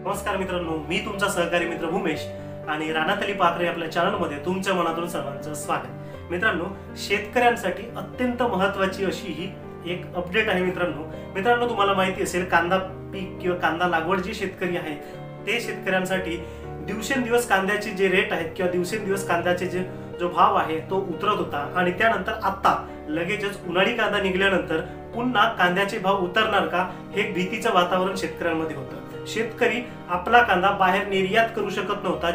नमस्कार मित्रांनो, मी तुमचा सहकारी मित्र भूमेश आणि रानातली पाखरे आपल्या चॅनलमध्ये तुमच्या मनातून सर्वांचं स्वागत। मित्रांनो, शेतकऱ्यांसाठी अत्यंत महत्त्वाची अशी ही एक अपडेट आहे। मित्रांनो तुम्हाला माहिती असेल, कांदा पीक किंवा कांदा लागवड जे शेतकरी आहेत ते शेतकऱ्यांसाठी दिवसेंदिवस कांद्याचे जे रेट आहेत किंवा दिवसेंदिवस कांद्याचे जो भाव आहे तो उतरत होता आणि त्यानंतर आता लगेचच उन्हाळी कांदा निघाल्यानंतर पुन्हा कांद्याचे भाव उतरणार का हे भीतीचं वातावरण शेतकऱ्यांमध्ये होतं। शेतकरी आपला कांदा बाहेर निर्यात करू शकत नव्हता,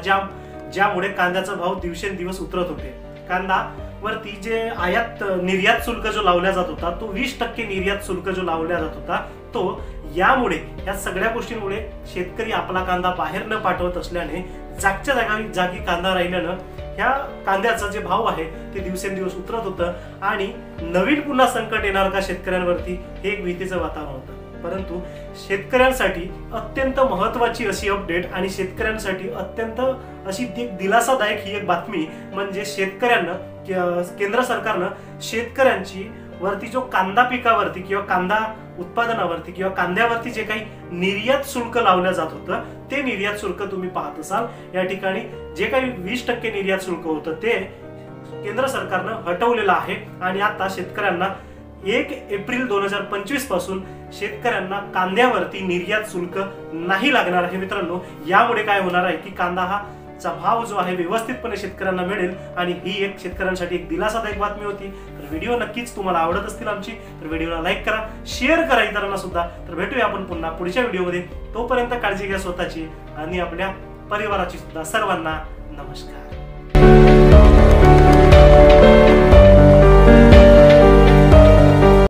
ज्यामुळे कांद्याचा भाव दिवसेंदिवस उतरत होते। कांदा वरती जे आयात निर्यात शुल्क जो लावला जात होता तो 20% निर्यात शुल्क जो लावला जात होता तो यामुळे या सगळ्या गोष्टींमुळे शेतकरी आपला कांदा बाहेर न पाठवत असल्याने जागच्या जागी कांदा राहिल्यानं ह्या कांद्याचा जे भाव आहे ते दिवसेंदिवस उतरत होतं आणि नवीन पुन्हा संकट येणार का शेतकऱ्यांवरती हे एक भीतीचं वातावरण होतं। परंतु शेतकऱ्यांसाठी अत्यंत महत्त्वाची अशी अपडेट आणि शेतकऱ्यांसाठी अत्यंत अशी दिलासादायक ही एक बातमी म्हणजे शेतकऱ्यांना केंद्र सरकारनं शेतकऱ्यांची वरती जो कांदा पिकावरती किंवा कांदा उत्पादनावरती किंवा कांद्यावरती जे काही निर्यात शुल्क लावलं जात होतं ते निर्यात शुल्क तुम्ही पाहत असाल, या ठिकाणी जे काही 20% निर्यात शुल्क होतं ते केंद्र सरकारनं हटवलेलं आहे आणि आता शेतकऱ्यांना 1 एप्रिल 2025 पासून शेतकऱ्यांना कांद्यावरती निर्यात शुल्क नाही लागणार आहे। मित्रांनो, यामुळे काय होणार आहे की कांदा हा चा भाव जो आहे व्यवस्थितपणे शेतकऱ्यांना मिळेल आणि ही एक शेतकऱ्यांसाठी एक दिलासादायक बातमी होती। तर व्हिडिओ नक्कीच तुम्हाला आवडत असतील आमची, तर व्हिडिओला लाईक करा, शेअर करा इतरांना सुद्धा। तर भेटूया आपण पुन्हा पुढच्या व्हिडिओमध्ये, तोपर्यंत काळजी घ्या स्वतःची आणि आपल्या परिवाराची सुद्धा। सर्वांना नमस्कार।